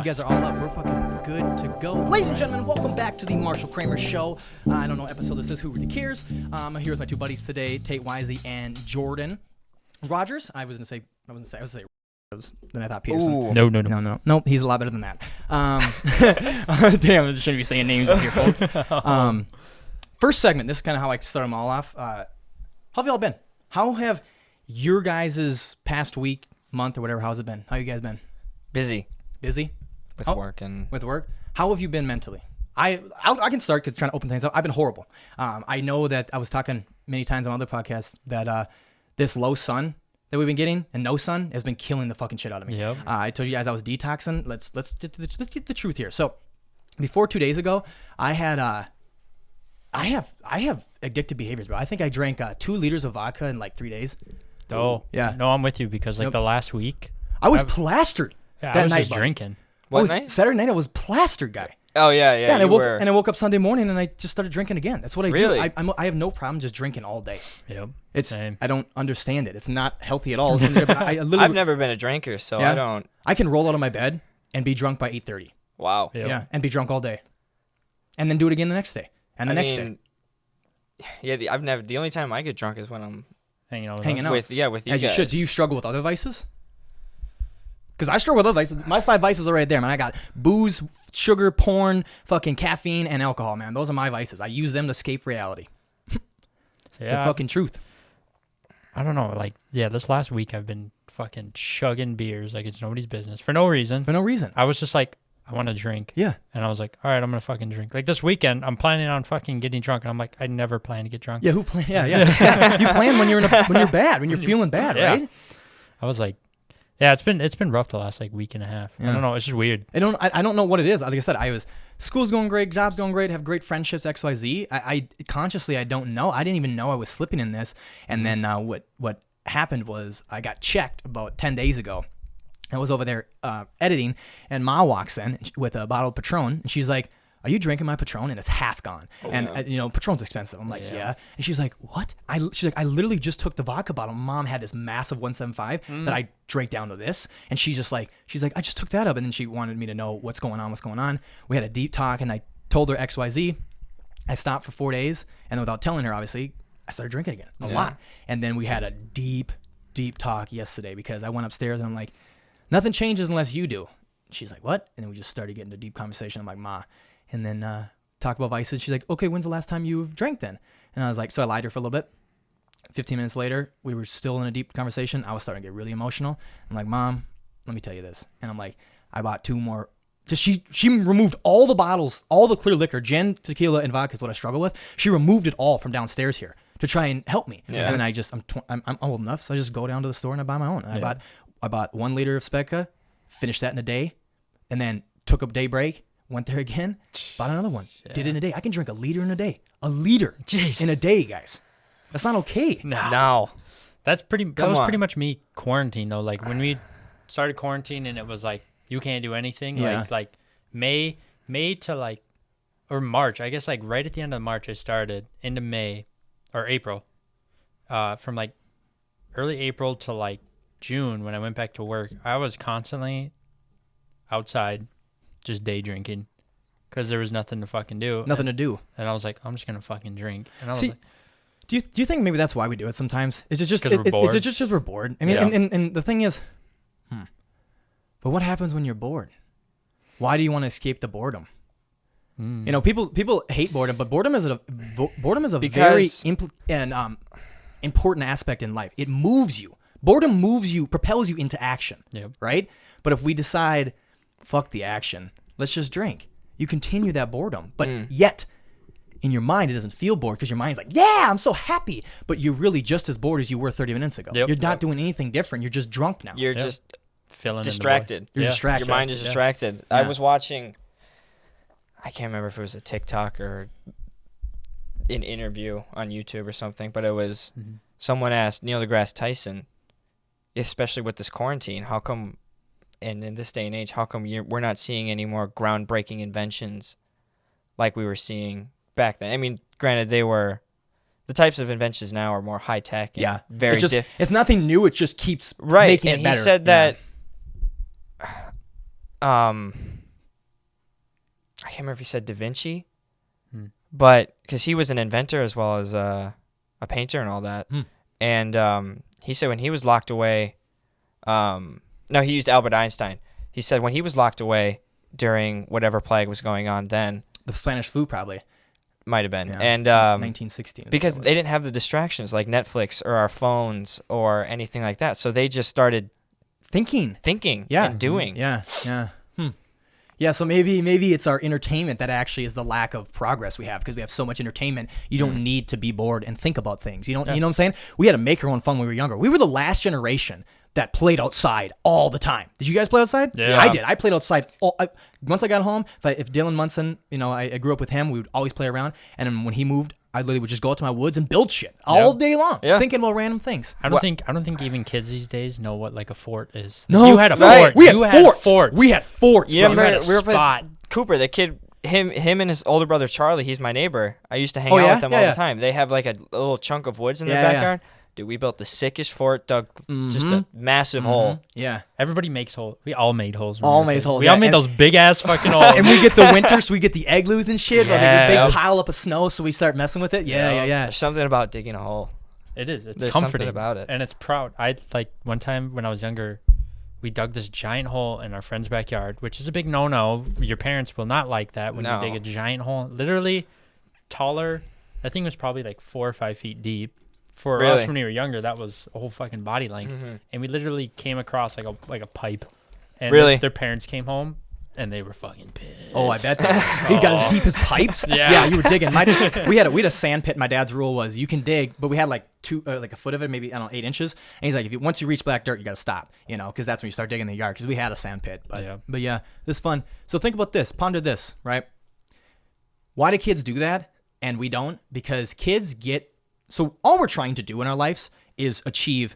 You guys are all up. We're fucking good to go. Ladies and gentlemen, welcome back to the Marshal Kramer Show. I don't know what episode this is. Who really cares? I'm here with my two buddies today, Tate Weise and Jordan Rogers. I was gonna say. Then I thought Peterson. Ooh. No. He's a lot better than that. Damn, I shouldn't be saying names up here, folks. First segment. This is kind of how I start them all off. How have y'all been? How have your guys' past week, month, or whatever? How's it been? How you guys been? Busy With work and with work. How have you been mentally? I can start because trying to open things up. I've been horrible. I know that I was talking many times on other podcasts that this low sun that we've been getting and no sun has been killing the fucking shit out of me. Yep. I told you guys I was detoxing. Let's get the truth here. So before 2 days ago, I had I have addictive behaviors, bro. I think I drank 2 liters of vodka in like 3 days. Oh yeah. No, I'm with you because like the last week I was plastered. I that was night, just bro. drinking. What night? Saturday night I was plastered, guy. Oh yeah. And I woke up Sunday morning and I just started drinking again. That's what I Really? do. I have no problem just drinking all day. Yep. Same. I don't understand it. It's not healthy at all. I've never been a drinker, so Yeah. I don't. I can roll out of my bed and be drunk by 8:30. Wow. Yep. Yeah, and be drunk all day, and then do it again the next day and the next day. Yeah, the only time I get drunk is when I'm Hanging out. with you As you guys. should. Do you struggle with other vices? Because I struggle with other vices. My 5 vices are right there, man. I got booze, sugar, porn, fucking caffeine, and alcohol, man. Those are my vices. I use them to escape reality. The fucking truth. I don't know. Like, yeah, this last week I've been fucking chugging beers like it's nobody's business for no reason. For no reason. I was just like, I want to drink. Yeah. And I was like, all right, I'm going to fucking drink. Like this weekend, I'm planning on fucking getting drunk. And I'm like, I never plan to get drunk. Yeah, who plan? Yeah. You plan when you're bad, when you're feeling bad, Yeah. right? I was like, yeah, it's been rough the last like week and a half. Yeah. I don't know. It's just weird. I don't know what it is. Like I said, school's going great, job's going great, have great friendships, XYZ. I consciously, I don't know. I didn't even know I was slipping in this. And then what happened was I got checked about 10 days ago. I was over there editing, and Ma walks in with a bottle of Patron, and she's like, "Are you drinking my Patron?" And it's half gone. Patron's expensive. I'm like, yeah. And she's like, "What?" She's like, "I literally just took the vodka bottle. Mom had this massive 175 that I drank down to this." And she's like, "I just took that up." And then she wanted me to know what's going on. We had a deep talk, and I told her XYZ. I stopped for 4 days, and without telling her, obviously, I started drinking again a lot. And then we had a deep talk yesterday because I went upstairs, and I'm like, "Nothing changes unless you do." She's like, "What?" And then we just started getting a deep conversation. I'm like, "Ma." And then talk about vices. She's like, "Okay, when's the last time you've drank then?" And I was like, so I lied to her for a little bit. 15 minutes later, we were still in a deep conversation. I was starting to get really emotional. I'm like, "Mom, let me tell you this." And I'm like, I bought 2 more. She removed all the bottles, all the clear liquor, gin, tequila, and vodka is what I struggle with. She removed it all from downstairs here to try and help me. Yeah. And then I'm old enough, so I just go down to the store and I buy my own. And I bought 1 liter of Spekka, finished that in a day, and then took a day break. Went there again, bought another one. Yeah. Did it in a day. I can drink a liter in a day. A liter in a day, guys. That's not okay. No. That was pretty much me quarantine though. Like when we started quarantine and it was like you can't do anything. Yeah. Like May to like or March. I guess like right at the end of March I started into May or April. From like early April to like June when I went back to work, I was constantly outside just day drinking because there was nothing to fucking do. Nothing to do. And I was like, I'm just going to fucking drink. And I was See, like, do you think maybe that's why we do it sometimes? Is it just we're bored? It's just we're bored? I mean, Yeah. and the thing is, but what happens when you're bored? Why do you want to escape the boredom? You know, people hate boredom, but boredom is a very important aspect in life. It moves you. Boredom moves you, propels you into action. Yep. Right? But if we decide, fuck the action, let's just drink, you continue that boredom. But yet, in your mind, it doesn't feel bored because your mind's like, yeah, I'm so happy. But you're really just as bored as you were 30 minutes ago. Yep. You're not doing anything different. You're just drunk now. You're just filling distracted. You're distracted. Your mind is distracted. Yeah. I was watching, I can't remember if it was a TikTok or an interview on YouTube or something, but it was someone asked Neil deGrasse Tyson, especially with this quarantine, how come, and in this day and age, how come we're not seeing any more groundbreaking inventions like we were seeing back then? I mean, granted, the types of inventions now are more high tech. Yeah. Very different. It's nothing new. It just keeps right. making And it better. he said that can't remember if he said Da Vinci, Hmm. but because he was an inventor as well as a painter and all that. And he said when he was locked away, no, he used Albert Einstein. He said when he was locked away during whatever plague was going on then. The Spanish flu probably. Might have been. Yeah, And 1916. because they didn't have the distractions like Netflix or our phones or anything like that. So they just started thinking. Yeah. and doing. Yeah. Yeah, so maybe it's our entertainment that actually is the lack of progress we have because we have so much entertainment. You don't need to be bored and think about things. You know what I'm saying? We had to make our own fun when we were younger. We were the last generation that played outside all the time. Did you guys play outside? Yeah. I did. I played outside. Once I got home, if Dylan Munson, I grew up with him, we would always play around. And then when he moved, I literally would just go out to my woods and build shit all day long, thinking about random things. I don't think even kids these days know what like a fort is. No, you had a right. fort. We had forts. forts. We had forts. Yeah, bro. remember, we were spot. playing Cooper, the kid. Him and his older brother Charlie. He's my neighbor. I used to hang Oh, out yeah? with them Yeah, all yeah. the time. They have like a little chunk of woods in their Yeah, yeah. backyard. Dude, we built the sickest fort, dug just a massive hole. Yeah. Everybody makes holes. We all made holes. All made holes, We yeah, all made and- those big ass fucking holes. And we get the winter, so we get the igloos and shit. Like Yeah. a big pile up of snow, so we start messing with it. Yeah. There's something about digging a hole. It is. It's There's comforting something about it. and it's proud. I like one time when I was younger, we dug this giant hole in our friend's backyard, which is a big no-no. Your parents will not like that when No. you dig a giant hole. Literally taller. That thing was probably like 4 or 5 feet deep. For us Really? when we were younger, that was a whole fucking body length, and we literally came across like a pipe. And Really? their parents came home, and they were fucking pissed. Oh, I bet he got as deep as pipes. Yeah. You were digging. We had a sand pit. My dad's rule was you can dig, but we had like a foot of it, maybe 8 inches. And he's like, once you reach black dirt, you got to stop, because that's when you start digging in the yard. Because we had a sand pit. But yeah, this is fun. So think about this. Ponder this, right? Why do kids do that and we don't? Because kids so all we're trying to do in our lives is achieve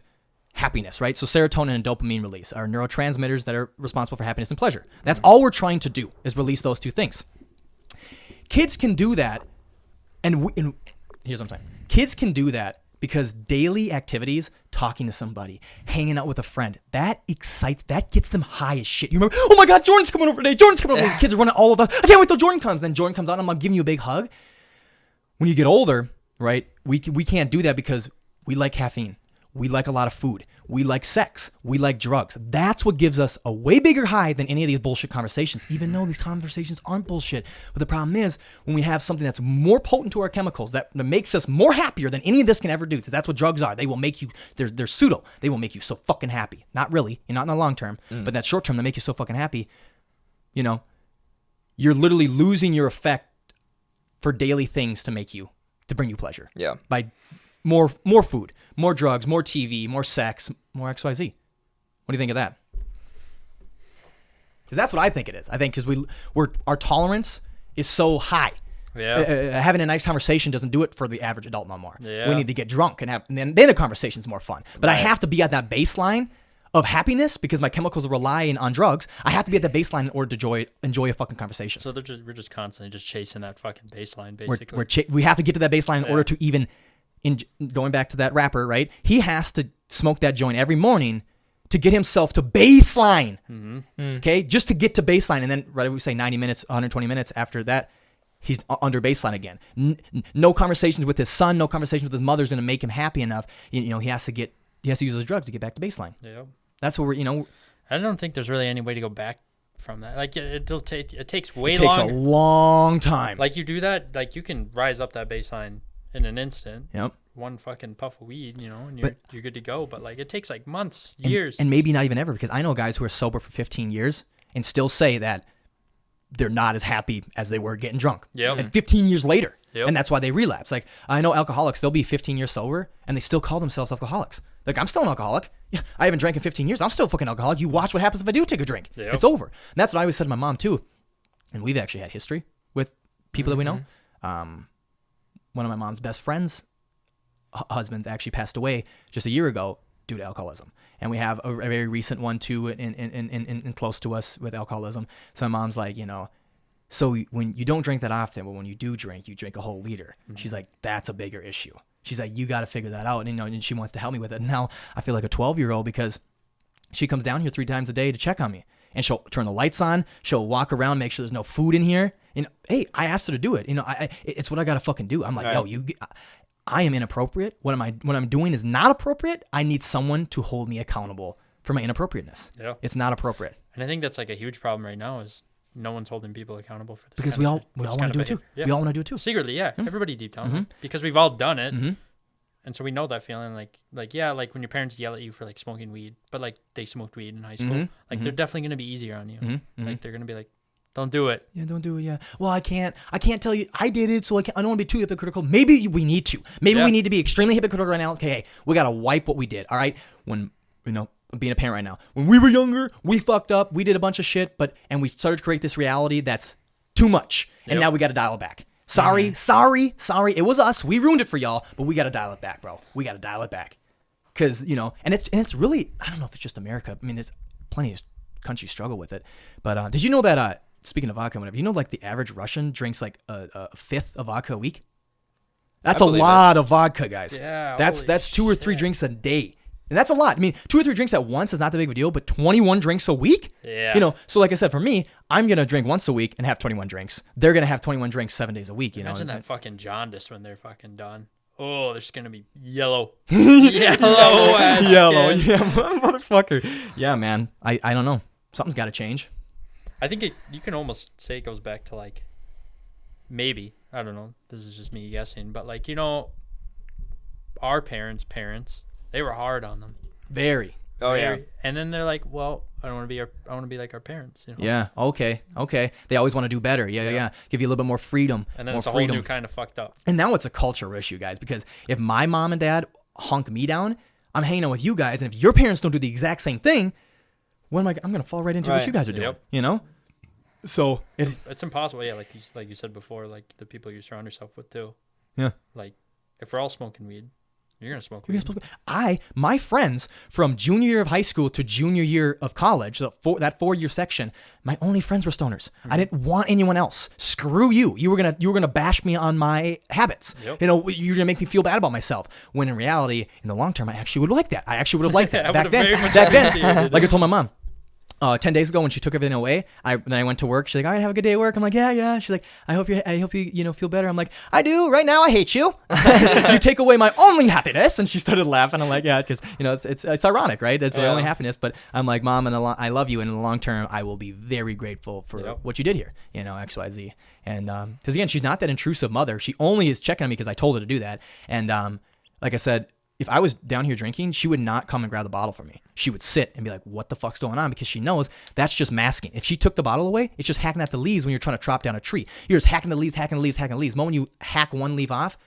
happiness, right? So serotonin and dopamine release are neurotransmitters that are responsible for happiness and pleasure. That's all we're trying to do is release those two things. Kids can do that, and here's what I'm saying. Kids can do that because daily activities, talking to somebody, hanging out with a friend, that gets them high as shit. You remember, oh my God, Jordan's coming over today. Kids are running all of us. I can't wait till Jordan comes. Then Jordan comes out and I'm giving you a big hug. When you get older, right, we can't do that because we like caffeine. We like a lot of food. We like sex. We like drugs. That's what gives us a way bigger high than any of these bullshit conversations, even though these conversations aren't bullshit. But the problem is when we have something that's more potent to our chemicals, that makes us more happier than any of this can ever do, because that's what drugs are. They will make you, they're pseudo. They will make you so fucking happy. Not really, not in the long term, but that short term, they make you so fucking happy. You're literally losing your effect for daily things to bring you pleasure. Yeah. By more food, more drugs, more TV, more sex, more XYZ. What do you think of that? Because that's what I think it is. I think because our tolerance is so high. Yeah. Having a nice conversation doesn't do it for the average adult no more. Yeah. We need to get drunk and then the conversation's more fun. But I have to be at that baseline of happiness because my chemicals are relying on drugs. I have to be at that baseline in order to enjoy a fucking conversation. So we're just constantly just chasing that fucking baseline, basically. We have to get to that baseline in order to even, going back to that rapper, right? He has to smoke that joint every morning to get himself to baseline, okay? Just to get to baseline. And then, right, we say 90 minutes, 120 minutes after that, he's under baseline again. No conversations with his son, no conversations with his mother is going to make him happy enough. He has to use those drugs to get back to baseline. Yeah. That's what I don't think there's really any way to go back from that. Like it takes way it takes longer. a long time. Like you do that, like you can rise up that baseline in an instant. Yep. One fucking puff of weed, and you're good to go. But like it takes like months, years, and maybe not even ever, because I know guys who are sober for 15 years and still say that they're not as happy as they were getting drunk. Yep. And 15 years later. Yep. And that's why they relapse. Like I know alcoholics, they'll be 15 years sober and they still call themselves alcoholics. Like I'm still an alcoholic. Yeah, I haven't drank in 15 years. I'm still a fucking alcoholic. You watch what happens if I do take a drink. Yep. It's over. And that's what I always said to my mom too. And we've actually had history with people that we know. One of my mom's best friends' husbands actually passed away just a year ago due to alcoholism. And we have a very recent one too in close to us with alcoholism. So my mom's like, so when you don't drink that often, but when you do drink, you drink a whole liter. She's like, that's a bigger issue. She's like, you got to figure that out. And she wants to help me with it. And now I feel like a 12-year-old because she comes down here 3 times a day to check on me. And she'll turn the lights on. She'll walk around, make sure there's no food in here. hey, I asked her to do it. It's what I got to fucking do. I'm like, Right. yo, I am inappropriate. What I'm doing is not appropriate. I need someone to hold me accountable for my inappropriateness. Yeah. It's not appropriate. And I think that's like a huge problem right now is no one's holding people accountable for this. Because kind we of all shit, we this all kind want to of do it too. behavior. We all want to do it too. Secretly, yeah. Everybody deep down. Because we've all done it. Mm-hmm. And so we know that feeling like when your parents yell at you for like smoking weed, but like they smoked weed in high school, they're definitely going to be easier on you. Like they're going to be like, don't do it. Yeah, don't do it. Yeah. Well, I can't tell you I did it, so I don't want to be too hypocritical. Maybe we need to. Maybe we need to be extremely hypocritical right now. Okay, hey, we got to wipe what we did. All right. When, I'm being a parent right now. When we were younger, we fucked up. We did a bunch of shit, and we started to create this reality that's too much. And now we got to dial it back. Sorry. It was us. We ruined it for y'all, but we got to dial it back, bro. We got to dial it back. Because, and it's really, I don't know if it's just America. I mean, there's plenty of countries struggle with it. But did you know that, speaking of vodka, whatever, like the average Russian drinks like a fifth of vodka a week? That's a lot of vodka, guys. Yeah. That's 2 or 3 drinks a day. And that's a lot. I mean, 2 or 3 drinks at once is not that big of a deal, but 21 drinks a week? Yeah. So like I said, for me, I'm going to drink once a week and have 21 drinks. They're going to have 21 drinks 7 days a week, Imagine that fucking jaundice when they're fucking done. Oh, there's going to be yellow. Yellow. Skin. Yeah, motherfucker. Yeah, man. I don't know. Something's got to change. I think you can almost say it goes back to like, maybe, I don't know, this is just me guessing, but like, our parents, they were hard on them. Very. Oh yeah. And then they're like, well, I want to be like our parents. Yeah. Okay. They always want to do better. Yeah. Give you a little bit more freedom. And then more it's a freedom. whole new kind of fucked up. And now it's a cultural issue, guys, because if my mom and dad hunk me down, I'm hanging out with you guys, and if your parents don't do the exact same thing, I'm going to fall right into what you guys are doing. Yep. So it's impossible. Yeah, like you said before, like the people you surround yourself with too. Yeah. Like if we're all smoking weed, you're gonna smoke weed. My friends from junior year of high school to junior year of college, that 4-year section, my only friends were stoners. I didn't want anyone else. Screw you. You were gonna bash me on my habits. Yep. You're gonna make me feel bad about myself. When in reality, in the long term, I actually would like that. I actually would have liked that back then. Like I told my mom. 10 days ago when she took everything away, then I went to work. She's like, all right, have a good day at work. I'm like, yeah. She's like, I hope you feel better. I'm like, I do. Right now, I hate you. You take away my only happiness. And she started laughing. I'm like, yeah, because it's ironic, right? It's the only happiness. But I'm like, Mom, I love you, and in the long term, I will be very grateful for what you did here. XYZ. And because again, she's not that intrusive mother. She only is checking on me because I told her to do that. And like I said, if I was down here drinking, she would not come and grab the bottle for me. She would sit and be like, what the fuck's going on? Because she knows that's just masking. If she took the bottle away, it's just hacking at the leaves when you're trying to chop down a tree. You're just hacking the leaves. The moment you hack one leaf off,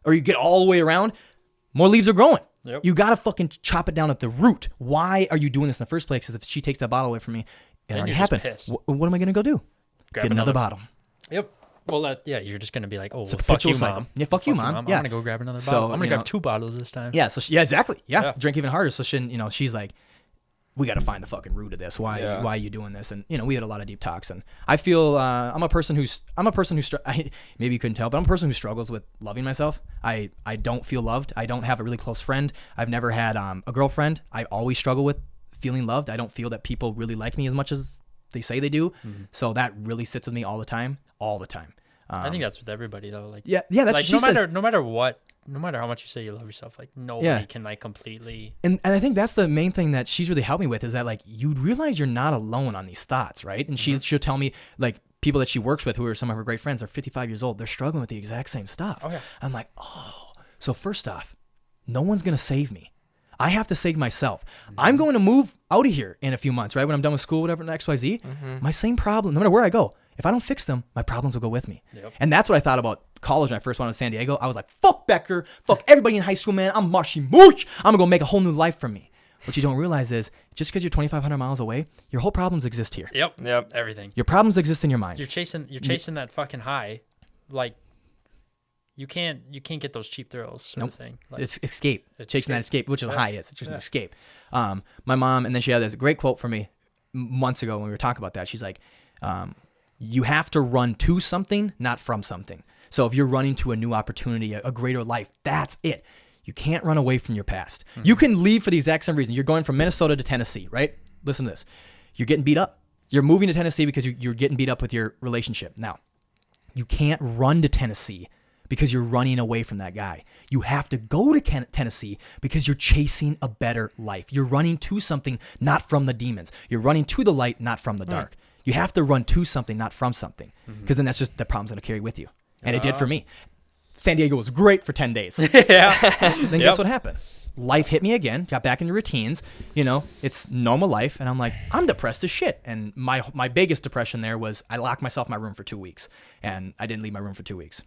or you get all the way around, more leaves are growing. Yep. You got to fucking chop it down at the root. Why are you doing this in the first place? Because if she takes that bottle away from me, it already happened. What am I going to go do? Grab Get another bottle. Yep. Well, you're just going to be like, oh, It's a fuck you, cycle. Mom. Yeah, fuck you, Mom. Yeah. I'm going to go grab another bottle. I'm going to grab 2 bottles this time. Yeah, exactly. Yeah, drink even harder. So she's like, we got to find the fucking root of this. Why are you doing this? And we had a lot of deep talks. And I feel I'm a person who maybe you couldn't tell, but I'm a person who struggles with loving myself. I don't feel loved. I don't have a really close friend. I've never had a girlfriend. I always struggle with feeling loved. I don't feel that people really like me as much as they say they do. Mm-hmm. So that really sits with me all the time. I think that's with everybody though. Like yeah, that's like no matter how much you say you love yourself, like nobody can like completely. And I think that's the main thing that she's really helped me with is that like you realize you're not alone on these thoughts, right? And she'll tell me like people that she works with who are some of her great friends are 55 years old. They're struggling with the exact same stuff. Oh yeah. I'm like, so first off, no one's gonna save me. I have to save myself. Mm-hmm. I'm going to move out of here in a few months, right? When I'm done with school, whatever, XYZ. Mm-hmm. My same problem, no matter where I go, if I don't fix them, my problems will go with me. Yep. And that's what I thought about college when I first went to San Diego. I was like, fuck Becker, fuck everybody in high school, man. I'm Marshy Mooch. I'm going to go make a whole new life for me. What you don't realize is just because you're 2,500 miles away, your whole problems exist here. Yep. Everything. Your problems exist in your mind. You're chasing that fucking high. Like, you can't get those cheap thrills sort of thing. Like, it's escape. Chasing that escape, which is a high is. It's just an escape. My mom, and then she had this great quote for me months ago when we were talking about that. She's like, you have to run to something, not from something. So if you're running to a new opportunity, a greater life, that's it. You can't run away from your past. Mm-hmm. You can leave for the exact same reason. You're going from Minnesota to Tennessee, right? Listen to this. You're getting beat up. You're moving to Tennessee because you're getting beat up with your relationship. Now, You can't run to Tennessee because you're running away from that guy. You have to go to Tennessee because you're chasing a better life. You're running to something, not from the demons. You're running to the light, not from the dark. You have to run to something, not from something, because then that's just the problem's going to carry with you. And it did for me. San Diego was great for 10 days. Yeah. Then guess what happened? Life hit me again, got back into routines, it's normal life. And I'm like, I'm depressed as shit. And my biggest depression there was I locked myself in my room for 2 weeks, and I didn't leave my room for 2 weeks.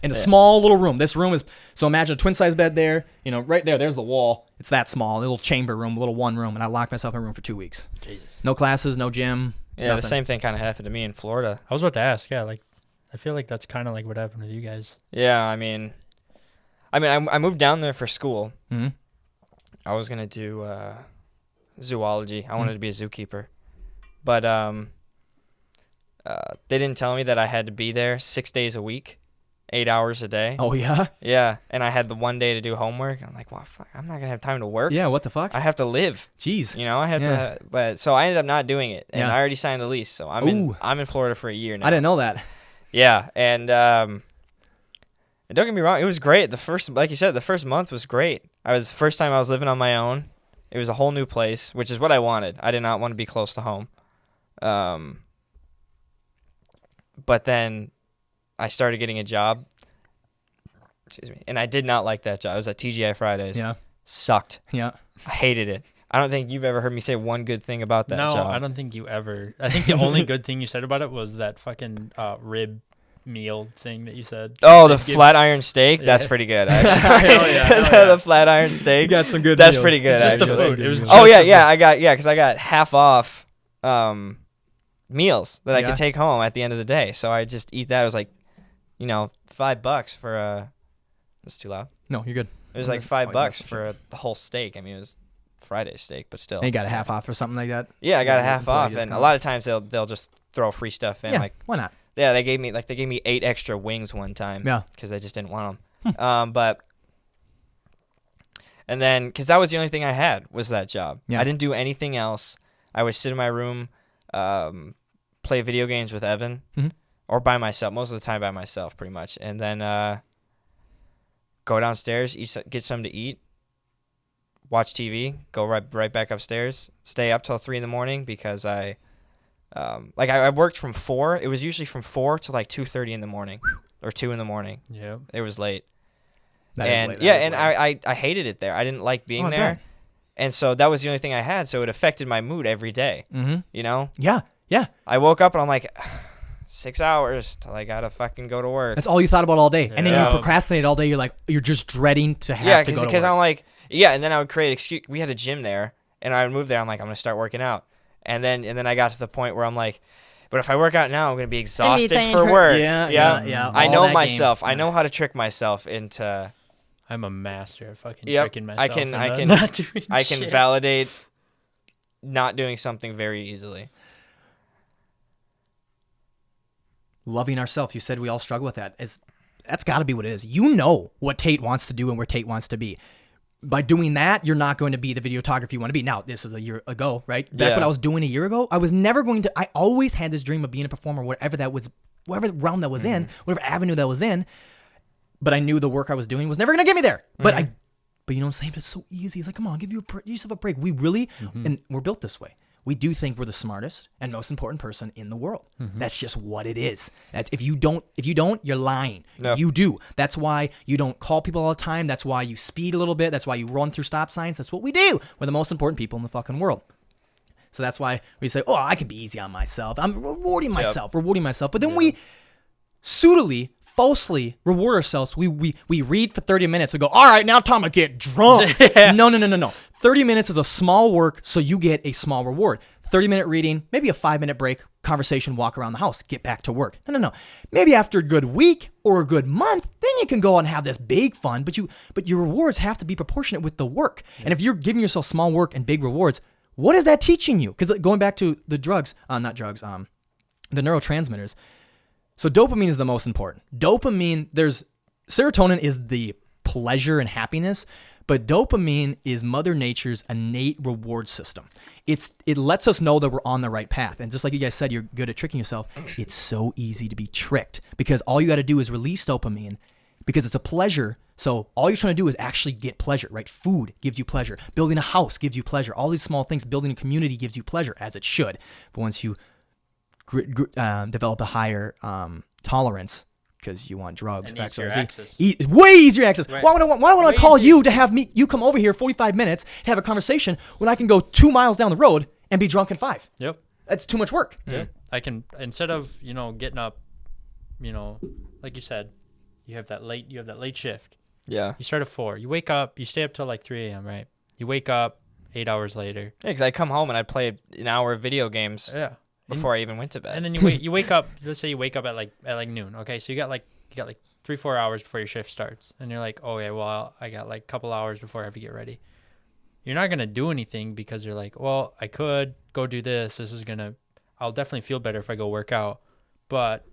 In a small little room. This room is, so imagine a twin size bed there, right there's the wall. It's that small, a little chamber room, a little one room. And I locked myself in my room for 2 weeks. Jesus. No classes, no gym. Yeah, nothing. the same thing kind of happened to me in Florida. I was about to ask, yeah, like, I feel like that's kind of like what happened with you guys. Yeah, I mean, I moved down there for school. Mm-hmm. I was gonna do zoology. I wanted to be a zookeeper, but they didn't tell me that I had to be there 6 days a week, 8 hours a day. Oh, yeah? Yeah, and I had the one day to do homework. I'm like, well, fuck, I'm not gonna have time to work. Yeah, what the fuck? I have to live. Jeez. I have to. But so I ended up not doing it, and Yeah. I already signed the lease. So I'm in Florida for a year now. I didn't know that. Yeah, and don't get me wrong, it was great. Like you said, the first month was great. First time I was living on my own. It was a whole new place, which is what I wanted. I did not want to be close to home. But then I started getting a job. Excuse me. And I did not like that job. I was at TGI Fridays. Yeah. Sucked. Yeah. I hated it. I don't think you've ever heard me say one good thing about that job. No, I don't think you ever. I think the only good thing you said about it was that fucking rib meal thing that you said. Oh, the flat iron steak? That's Yeah. pretty good, actually. Hell yeah. The flat iron steak. You got some good That's meals. pretty good, Just the actually. food. It was Oh, just yeah, the yeah. Because I got half off meals that I Yeah. could take home at the end of the day. So I just eat that. It was like, $5 for a. That's too loud. No, you're good. It was like Always $5 nice for the whole steak. I mean, it was Friday steak, but still. And you got a half off or something like that? Yeah, I got a Yeah, half employee off, and a discount. lot of times they'll just throw free stuff in. Yeah, Like, why not? yeah, they gave me 8 extra wings one time. Yeah. Because I just didn't want them. And then because that was the only thing I had was that job. Yeah. I didn't do anything else. I would sit in my room, play video games with Evan, or by myself. Most of the time by myself, pretty much. And then go downstairs, get something to eat, watch TV, go right back upstairs, stay up till 3 a.m. because I worked from 4. It was usually from 4 to like 2:30 in the morning or 2 in the morning. Yeah. It was late. That is And late. yeah, That is and late. I hated it there. I didn't like being I there. bet. And so that was the only thing I had. So it affected my mood every day. Mm-hmm. Yeah. Yeah. I woke up and I'm like, 6 hours till I gotta fucking go to work. That's all you thought about all day. And then Yeah. you procrastinate all day. You're just dreading to have Yeah, to go to work. because I'm like, and then I would create excuse. We had a gym there, and I would move there. I'm like, I'm gonna start working out, and then I got to the point where I'm like, but if I work out now, I'm gonna be exhausted for work. Yeah. I all know that myself. game. I know how to trick myself into. I'm a master at fucking Yep, tricking I myself. can- into I can- not doing I can shit. validate not doing something very easily. Loving ourselves. You said we all struggle with that. That's got to be what it is. You know what Tate wants to do and where Tate wants to be. By doing that, you're not going to be the videographer you want to be. Now, this is a year ago, right? Back Yeah. what I was doing a year ago, I was never going to. I always had this dream of being a performer, whatever realm that was in, whatever avenue that was in. But I knew the work I was doing was never going to get me there. But you know what I'm saying? But it's so easy. It's like, come on, give yourself a break. We really, and we're built this way. We do think we're the smartest and most important person in the world. That's just what it is. That's if you don't, you're lying. No. You do. That's why you don't call people all the time. That's why you speed a little bit. That's why you run through stop signs. That's what we do. We're the most important people in the fucking world. So that's why we say, oh, I can be easy on myself. I'm rewarding myself. But then we falsely reward ourselves. We read for 30 minutes. We go, all right, now time to get drunk. No. 30 minutes is a small work, so you get a small reward. 30-minute reading, maybe a 5-minute break, conversation, walk around the house, get back to work. No. Maybe after a good week or a good month, then you can go and have this big fun, but your rewards have to be proportionate with the work. Yeah. And if you're giving yourself small work and big rewards, what is that teaching you? Because going back to the the neurotransmitters. So dopamine is the most important. Serotonin is the pleasure and happiness, But dopamine is Mother Nature's innate reward system. It lets us know that we're on the right path. And just like you guys said, you're good at tricking yourself. It's so easy to be tricked because all you got to do is release dopamine because it's a pleasure. So all you're trying to do is actually get pleasure, right? Food gives you pleasure. Building a house gives you pleasure. All these small things, building a community gives you pleasure, as it should. But once you develop a higher tolerance, because you want drugs, and easier access. Way easier access. Right. Why would I want to call you to have you come over here 45 minutes to have a conversation when I can go 2 miles down the road and be drunk in 5? Yep. That's too much work. Yeah. I can, instead of, getting up, like you said, you have that late shift. Yeah. You start at 4. You wake up, you stay up till like 3 a.m., right? You wake up 8 hours later. Yeah, because I come home and I'd play an hour of video games. Yeah. Before I even went to bed. And then you wake up. Let's say you wake up at like noon. Okay, so you got like 3-4 hours before your shift starts, and you're like, oh yeah, well I got like a couple hours before I have to get ready. You're not gonna do anything because you're like, well, I could go do this. I'll definitely feel better if I go work out, but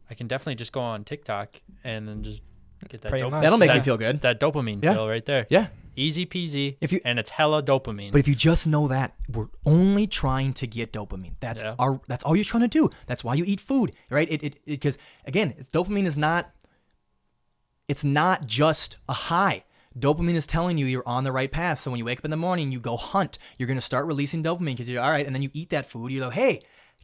I can definitely just go on TikTok and then just get that. That'll make me feel good. That dopamine feel right there. Yeah. Easy peasy. And it's hella dopamine. But if you just know that we're only trying to get dopamine, that's all you're trying to do. That's why you eat food, right? Because again, dopamine is not. It's not just a high. Dopamine is telling you you're on the right path. So when you wake up in the morning, you go hunt. You're gonna start releasing dopamine because you're all right, and then you eat that food. You go, hey,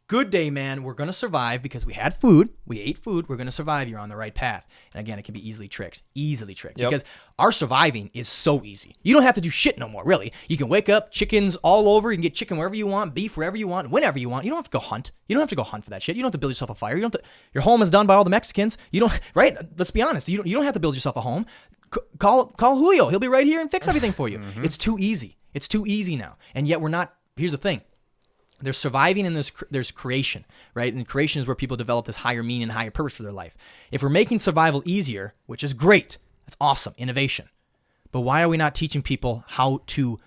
good day, man. We're gonna survive because we had food. We ate food. We're gonna survive. You're on the right path. And again, it can be easily tricked. Yep. Because our surviving is so easy. You don't have to do shit no more, really. You can wake up, chickens all over. You can get chicken wherever you want, beef wherever you want, whenever you want. You don't have to go hunt. You don't have to go hunt for that shit. You don't have to build yourself a fire. Your home is done by all the Mexicans. You don't, right? Let's be honest. You don't have to build yourself a home. Call Julio. He'll be right here and fix everything for you. Mm-hmm. It's too easy. It's too easy now. And yet we're not. Here's the thing. There's surviving and there's creation, right? And creation is where people develop this higher meaning and higher purpose for their life. If we're making survival easier, which is great, that's awesome, innovation. But why are we not teaching people how to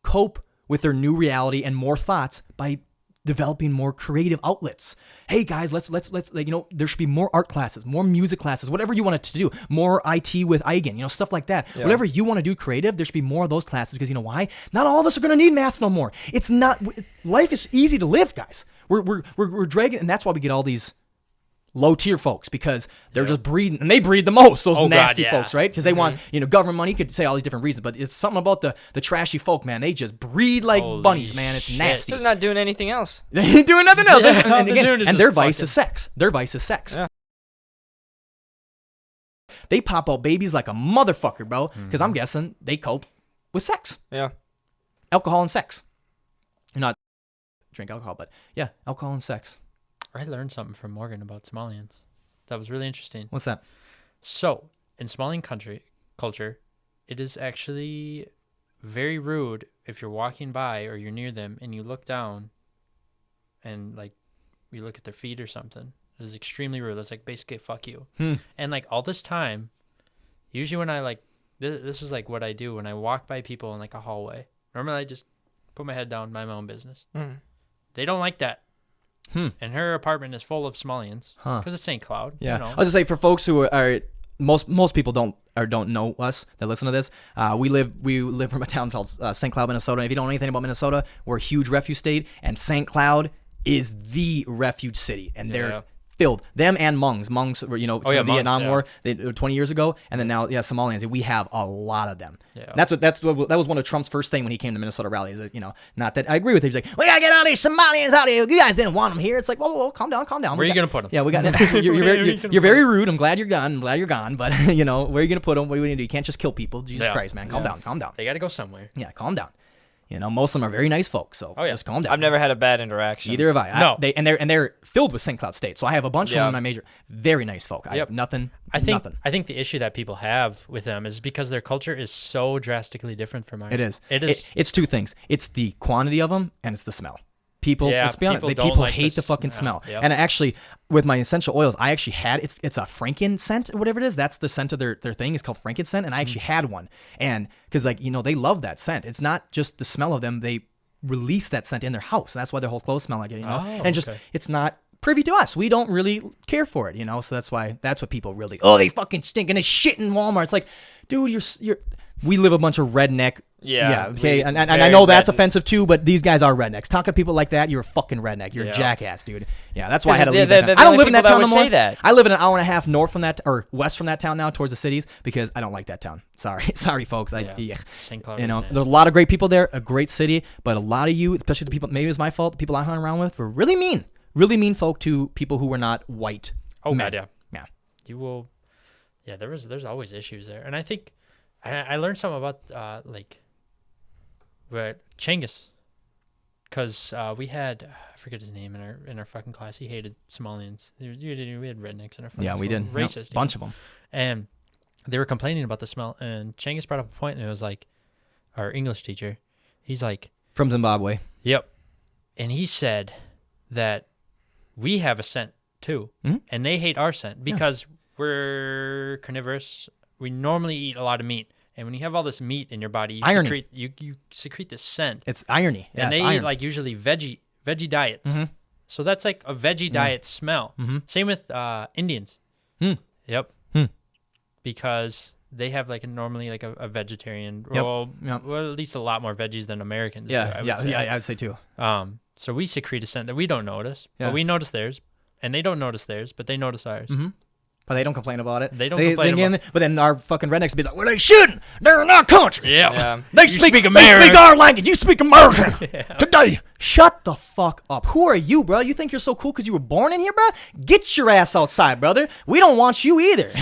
cope with their new reality and more thoughts by developing more creative outlets? Hey guys, let's there should be more art classes, more music classes, whatever you want it to do, more IT with Eigen, stuff like that. Yeah. Whatever you want to do creative, there should be more of those classes because you know why? Not all of us are going to need math no more. It's not, life is easy to live, guys. We're dragging, and that's why we get all these low tier folks because they're just breeding, and they breed the most, those nasty folks, right? Because they want, government money. You could say all these different reasons, but it's something about the trashy folk, man. They just breed like bunnies, man. It's nasty. They're not doing anything else. They ain't doing nothing else. And their vice is sex. Their vice is sex. Yeah. They pop out babies like a motherfucker, bro, because I'm guessing they cope with sex. Yeah. Alcohol and sex. Not drink alcohol, but yeah, alcohol and sex. I learned something from Morgan about Somalians. That was really interesting. What's that? So, in Somalian culture, it is actually very rude if you're walking by or you're near them and you look down and like you look at their feet or something. It is extremely rude. That's like basically fuck you. And like all this time, usually when I this is like what I do when I walk by people in like a hallway. Normally I just put my head down, mind my own business. They don't like that. And her apartment is full of Somalians because it's St. Cloud. Yeah, I was gonna say for folks who are most people don't know us that listen to this. We live from a town called St. Cloud, Minnesota. If you don't know anything about Minnesota, we're a huge refuge state, and St. Cloud is the refuge city, and they're filled. Them and Hmongs. Hmongs were, the Vietnam War 20 years ago, and then now, Somalians. We have a lot of them. Yeah. That was one of Trump's first thing when he came to Minnesota rallies. Not that I agree with him. He's like, we gotta get all these Somalians out of here. You guys didn't want them here. It's like, whoa, calm down. Where are you gonna put them? Yeah, we got. You're very rude. I'm glad you're gone. Where are you gonna put them? What are you gonna do? You can't just kill people. Jesus Christ, man, calm down. They gotta go somewhere. Yeah, calm down. Most of them are very nice folks, so just calm down. I've never had a bad interaction. Neither have I. No. They're filled with St. Cloud State, so I have a bunch of them in my major. Very nice folk. I have nothing. I think the issue that people have with them is because their culture is so drastically different from ours. It is. It's two things. It's the quantity of them, and it's the smell. People, let's be honest, people hate the fucking smell. Yep. And actually, with my essential oils, I actually had it's a frankincense or whatever it is. That's the scent of their thing. It's called frankincense, and I actually had one. And because they love that scent. It's not just the smell of them. They release that scent in their house. And that's why their whole clothes smell like it. And it's not privy to us. We don't really care for it, So that's what people really. Oh, they fucking stink and they shit in Walmart. It's like, dude, you're. We live a bunch of redneck. Yeah. Okay. And I know that's offensive too, but these guys are rednecks. Talking to people like that, you're a fucking redneck. You're a jackass, dude. Yeah. That's why I had to leave that town. I don't live in that town no more. I live in an hour and a half north from that, or west from that town now, towards the cities, because I don't like that town. Sorry, folks. St. Cloud There's a lot of great people there, a great city, but a lot of you, especially the people, maybe it was my fault, the people I hung around with were really mean folk to people who were not white. Oh men. God, yeah. You will. Yeah, there's always issues there, and I think I learned something about Chengiz, because we had I forget his name in our fucking class. He hated Somalians. We had rednecks in our fucking Yeah, we did. Racist, bunch of them. And they were complaining about the smell. And Chengiz brought up a point, and it was like, our English teacher, he's like, from Zimbabwe. Yep, and he said that we have a scent too, and they hate our scent because we're carnivorous. We normally eat a lot of meat. And when you have all this meat in your body, you secrete this scent. It's irony. Yeah, and they eat like usually veggie diets. So that's like a veggie diet smell. Same with Indians. Yep. Because they have like normally like a vegetarian. Well, at least a lot more veggies than Americans. I would say too. So we secrete a scent that we don't notice, but we notice theirs, and they don't notice theirs, but they notice ours. But they don't complain about it. They don't complain about it. But then our fucking rednecks be like, well, they shouldn't. They're in our country. Yeah. They speak American. They speak our language. You speak American. Today. Shut the fuck up. Who are you, bro? You think you're so cool because you were born in here, bro? Get your ass outside, brother. We don't want you either.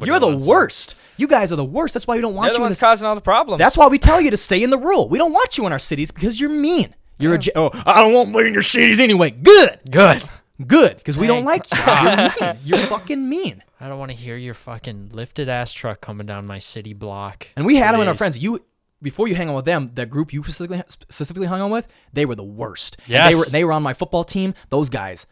You're the worst. You guys are the worst. That's why we don't want you. They're the ones causing all the problems. That's why we tell you to stay in the rural. We don't want you in our cities because you're mean. You're I don't want me in your cities anyway. Good. Because we don't like you. You're mean. You're fucking mean. I don't want to hear your fucking lifted ass truck coming down my city block. And we had them in our friends. Before you hang on with them, the group you specifically hung on with, they were the worst. Yes. And they were on my football team. Those guys,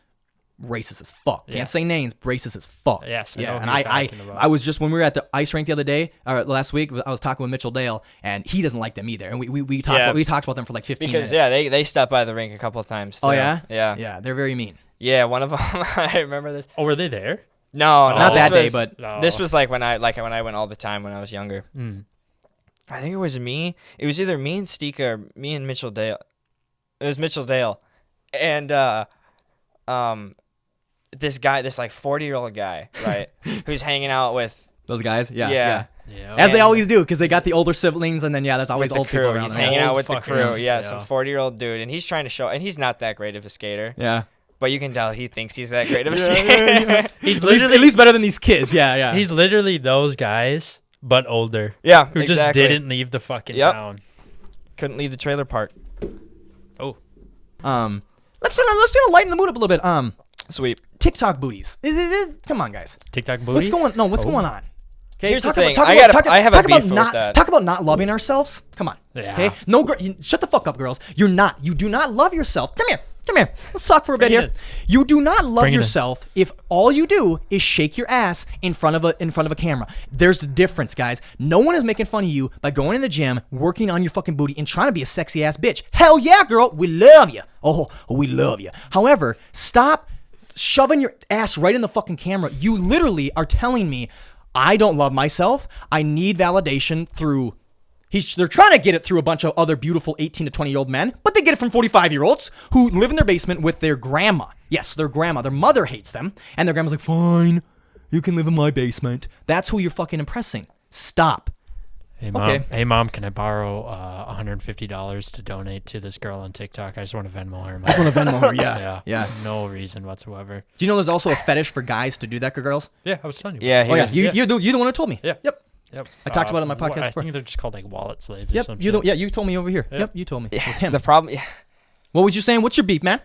racist as fuck. Can't say names, racist as fuck. Yes. And I was just, when we were at the ice rink the other day, or last week, I was talking with Mitchell Dale, and he doesn't like them either. And we talked about them for like 15 minutes. Because they stopped by the rink a couple of times too. Oh yeah? Yeah, they're very mean. Yeah, one of them. I remember this. Oh, were they there? No, not that day, but this was like when I went all the time when I was younger. I think it was me. It was either me and Stika or me and Mitchell Dale. It was Mitchell Dale, and this guy, this like 40-year-old guy, right, who's hanging out with those guys. Yeah. As they always do, because they got the older siblings, and then there's always old people around. He's hanging out with the crew. Yeah, some 40-year-old dude, and he's trying to show, and he's not that great of a skater. Yeah. But you can tell he thinks he's that great of a skater. He's literally at least better than these kids. Yeah. He's literally those guys, but older. Yeah, who just didn't leave the fucking town. Couldn't leave the trailer park. Oh. Let's lighten the mood up a little bit. Sweet. TikTok booties. Come on, guys. TikTok booties. What's going on? Okay, here's the thing. I have a beef with that. Talk about not loving ourselves. Come on. Yeah. Okay. No, shut the fuck up, girls. You do not love yourself. Come here. Let's talk for a bit here. You do not love yourself if all you do is shake your ass in front of a camera. There's the difference, guys. No one is making fun of you by going in the gym, working on your fucking booty, and trying to be a sexy ass bitch. Hell yeah, girl. We love you. Oh, we love you. However, stop shoving your ass right in the fucking camera. You literally are telling me I don't love myself. I need validation through... They're trying to get it through a bunch of other beautiful 18 to 20-year-old men, but they get it from 45-year-olds who live in their basement with their grandma. Yes, their grandma. Their mother hates them, and their grandma's like, fine, you can live in my basement. That's who you're fucking impressing. Stop. Hey, Mom. Okay. Hey, Mom, can I borrow $150 to donate to this girl on TikTok? I just want to Venmo her. I just want to Venmo her, yeah. No reason whatsoever. Do you know there's also a fetish for guys to do that for girls? Yeah, I was telling you. Yeah, you're the one who told me. Yeah. Yep. I talked about it on my podcast before. I think they're just called like wallet slaves or yep. something. You told me over here. Yep, you told me. Yeah. It was him. The problem... Yeah. What was you saying? What's your beef, man?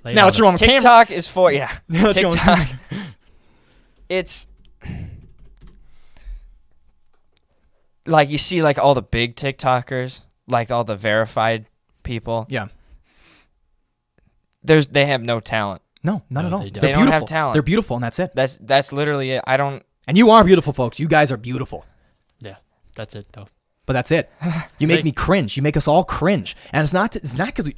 Now it's your own camera. TikTok is for... Yeah. TikTok. It's... Like, you see, like, all the big TikTokers, like, all the verified people. Yeah. They have no talent. No, not at all. They don't have talent. They're beautiful, and that's it. That's literally it. I don't... And you are beautiful, folks. You guys are beautiful. Yeah, that's it, though. But that's it. You make me cringe. You make us all cringe. And it's not because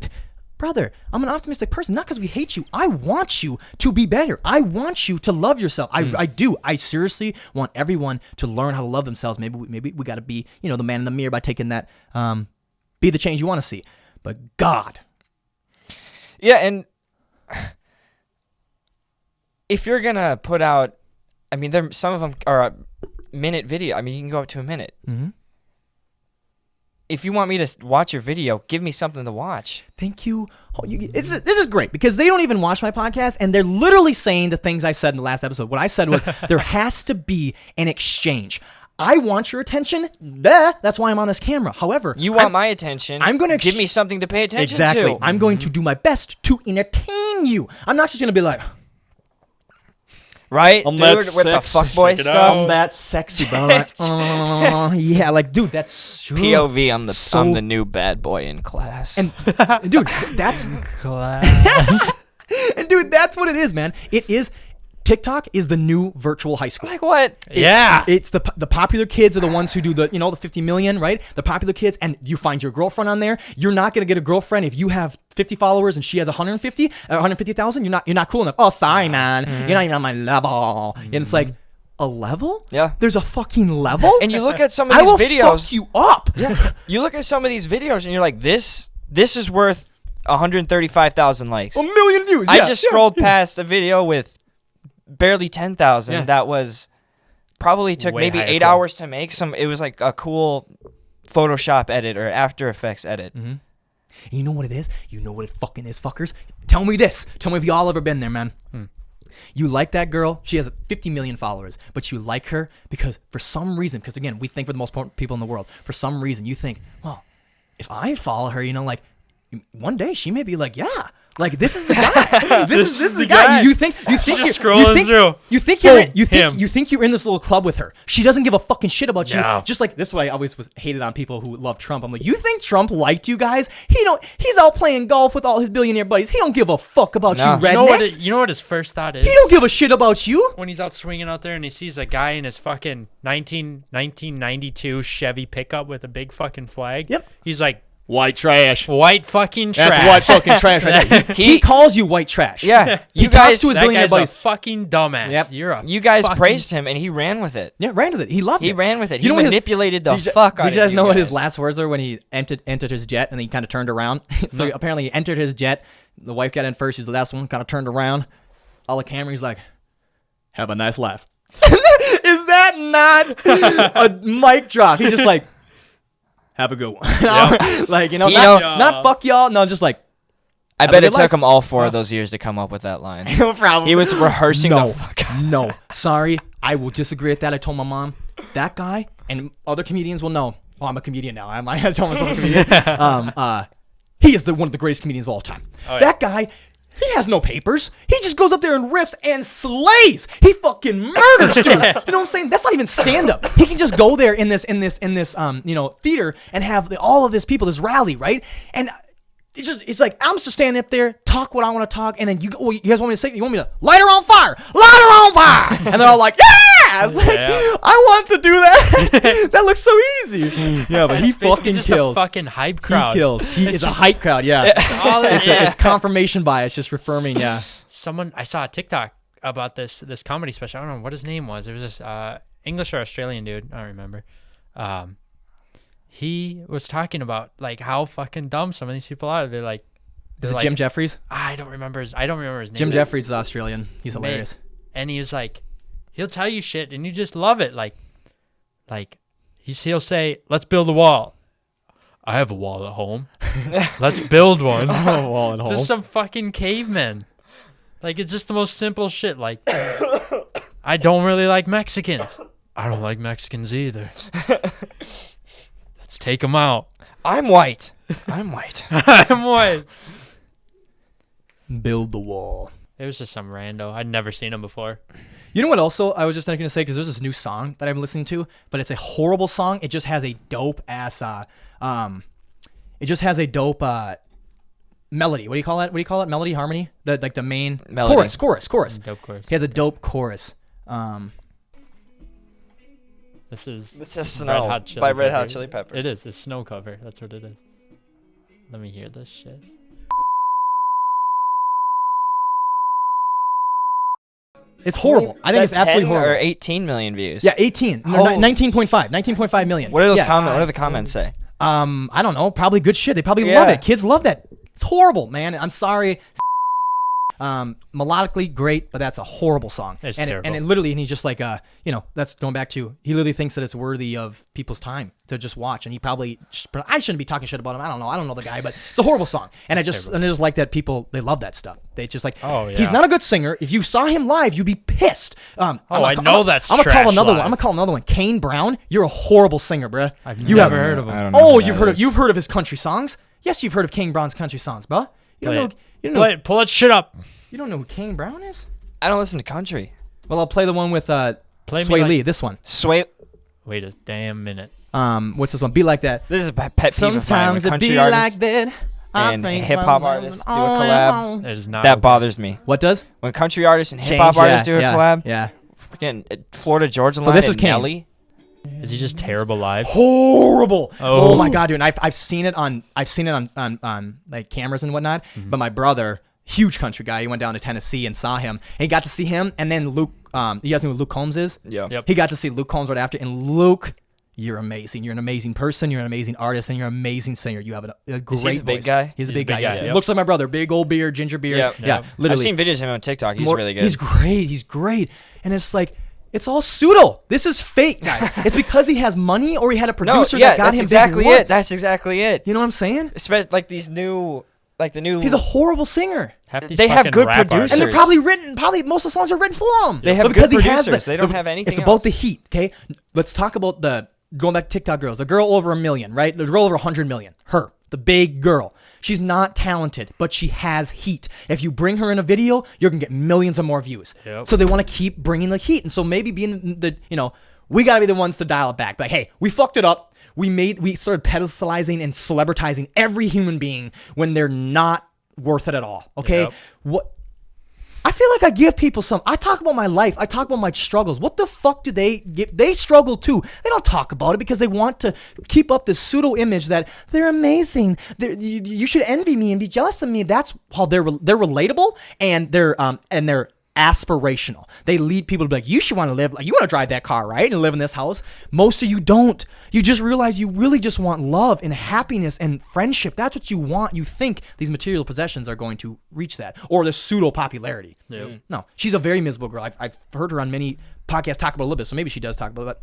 brother, I'm an optimistic person, not because we hate you. I want you to be better. I want you to love yourself. I do. I seriously want everyone to learn how to love themselves. Maybe we got to be, the man in the mirror by taking that, be the change you want to see. But God. Yeah, and if you're going to put out, some of them are a minute video. You can go up to a minute. Mm-hmm. If you want me to watch your video, give me something to watch. Thank you. This is great because they don't even watch my podcast, and they're literally saying the things I said in the last episode. What I said was there has to be an exchange. I want your attention. That's why I'm on this camera. However, you want my attention. I'm going to give me something to pay attention to. Exactly. I'm going to do my best to entertain you. I'm not just going to be like, right, dude, with the fuckboy stuff. I'm that sexy, bro. Like, yeah, like, dude, that's POV. I'm the new bad boy in class. And dude, that's class. And dude, that's what it is, man. It is. TikTok is the new virtual high school. Like what? It's the popular kids are the ones who do the 50 million, right? The popular kids, and you find your girlfriend on there. You're not gonna get a girlfriend if you have 50 followers and she has 150,000. You're not cool enough. Oh, sorry, man. You're not even on my level. And it's like, a level? Yeah. There's a fucking level. And you look at some of these videos. I will fuck you up. Yeah. You look at some of these videos and you're like, this is worth 135,000 likes. 1 million views. I just scrolled past a video with barely 10,000 that was probably took maybe 8 hours to make. It was like a cool Photoshop edit or After Effects edit. Mm-hmm. You know what it is? You know what it fucking is, fuckers? Tell me this. Tell me if you all ever been there, man. You like that girl. She has 50 million followers, but you like her because for some reason, because again, we think we're the most important people in the world. For some reason, you think, well, if I follow her, like one day she may be like, yeah. Like, this is the guy. This is the guy. You think you're scrolling through. You think you're in this little club with her. She doesn't give a fucking shit about you. Just like this is why I always was hated on people who love Trump. I'm like, you think Trump liked you guys? He's out playing golf with all his billionaire buddies. He don't give a fuck about you rednecks. You know what his first thought is? He don't give a shit about you. When he's out swinging out there and he sees a guy in his fucking 1992 Chevy pickup with a big fucking flag. Yep. He's like, white trash. White fucking trash. That's white fucking trash right there. He calls you white trash. Yeah. He talks to his billionaire buddies. A fucking dumbass. Yep. You guys praised him and he ran with it. Yeah, ran with it. He loved it. He ran with it. He manipulated the fuck out of you guys. Did you guys know what his last words were when he entered his jet and then he kind of turned around? So apparently he entered his jet. The wife got in first. She's the last one. Kind of turned around. All the camera. He's like, have a nice laugh. Is that not a mic drop? He's just like, have a good one. Like, not fuck y'all. No, just like, I bet it took him all 4 of those years to come up with that line. No problem. He was rehearsing the fuck out. No, sorry. I will disagree with that. I told my mom, that guy, and other comedians will know. Oh, I'm a comedian now. I told myself I'm a comedian. He is one of the greatest comedians of all time. Oh, that guy, he has no papers. He just goes up there and riffs and slays. He fucking murders, dude. You know what I'm saying? That's not even stand-up. He can just go there in this theater and have all of this people, this rally, right? And it's like, I'm just standing up there, talk what I want to talk, and then you guys want me to say, you want me to light her on fire, and they're all like, yeah! It's like, I want to do that. That looks so easy. Yeah, but he fucking just kills. A fucking hype crowd. He kills. It's a hype crowd. Yeah, it's confirmation bias, just affirming. Yeah. I saw a TikTok about this comedy special. I don't know what his name was. It was this English or Australian dude. I don't remember. He was talking about like how fucking dumb some of these people are. They're like, is it Jim Jeffries? I don't remember his name. Jim Jeffries is Australian. He's hilarious. And he was like, he'll tell you shit and you just love it. Like he'll say, let's build a wall. I have a wall at home. Let's build one. A wall at home. Just some fucking cavemen. Like, it's just the most simple shit. Like, I don't really like Mexicans. I don't like Mexicans either. Let's take them out. I'm white. I'm white. I'm white. Build the wall. It was just some rando. I'd never seen him before. You know what also I was just thinking to say, because there's this new song that I'm listening to, but it's a horrible song. It just has a dope ass melody. What do you call it? Melody, harmony? The main melody. Chorus. Dope chorus. He has a dope chorus. This is Snow by Red Hot Chili Peppers. It is. It's Snow cover. That's what it is. Let me hear this shit. It's horrible. I think it's absolutely 10 horrible. Or 18 million views. Yeah, 18. No, 19.5 million. What are those Yeah. comments? What do the comments say? I don't know. Probably good shit. They probably Yeah. love it. Kids love that. It's horrible, man. I'm sorry. Melodically great, but that's a horrible song. It's and terrible. And it literally, and he's just like, that's going back to, he literally thinks that it's worthy of people's time to just watch. And he probably, I shouldn't be talking shit about him. I don't know the guy, but it's a horrible song. And I just like that people, they love that stuff. They just like, he's not a good singer. If you saw him live, you'd be pissed. I know that's I'm gonna call trash another live. one. I'm gonna call another one. Kane Brown, you're a horrible singer, bruh. I've You never haven't- heard of him. I don't know Oh, who that you've is. heard of his country songs? Yes, you've heard of Kane Brown's country songs, bro. You don't Pull that shit up. You don't know who Kane Brown is? I don't listen to country. Well, I'll play the one with Sway me like- Lee. This one. Sway. Wait a damn minute. What's this one? Be Like That. This is a pet peeve of mine when Sometimes it country be artists like that. I and think hip-hop my artists do a love collab. That is not That okay. bothers me. What does? When country artists and hip-hop artists do a collab, Yeah. freaking Florida Georgia So Line this is and Kane. Nelly. Is he just terrible live? Horrible. Oh. Oh my god, dude. And I've seen it on like cameras and whatnot. Mm-hmm. But my brother, huge country guy, he went down to Tennessee and saw him. And he got to see him. And then Luke, you guys know who Luke Combs is? Yeah. Yep. He got to see Luke Combs right after. And Luke, you're amazing. You're an amazing person. You're an amazing artist, and you're an amazing singer. You have a great Is he the big voice. guy? He's a He's big the guy. big Yeah. guy, It yep. looks like my brother. Big old beard, ginger beard. Yep. Yeah. Yep. Literally. I've seen videos of him on TikTok. He's really good. He's great. He's great. And it's like, it's all pseudo. This is fake, guys. It's because he has money or he had a producer that got that's him exactly big it. once. That's exactly it. You know what I'm saying? Especially like these new, like the new. He's a horrible singer. Half these They have fucking good rap producers. And artists. they're probably most of the songs are written for him. They have But because good he has producers. They don't have anything It's about else. the heat, okay? Let's talk about going back to TikTok girls. The girl over 1 million, right? The girl over 100 million. Her. The big girl. She's not talented, but she has heat. If you bring her in a video, you're going to get millions of more views. Yep. So they want to keep bringing the heat. And so maybe being we got to be the ones to dial it back. Like, hey, we fucked it up. We started pedestalizing and celebritizing every human being when they're not worth it at all. Okay? Yep. I feel like I give people some. I talk about my life. I talk about my struggles. What the fuck do they give? They struggle too. They don't talk about it because they want to keep up this pseudo image that they're amazing. You should envy me and be jealous of me. That's how they're relatable and they're aspirational. They lead people to be like, you should want to live like you want to drive that car, right? And live in this house. Most of you don't. You just realize you really just want love and happiness and friendship. That's what you want. You think these material possessions are going to reach that or the pseudo popularity. Yep. No, she's a very miserable girl. I've heard her on many podcasts talk about it a little bit, so maybe she does talk about it.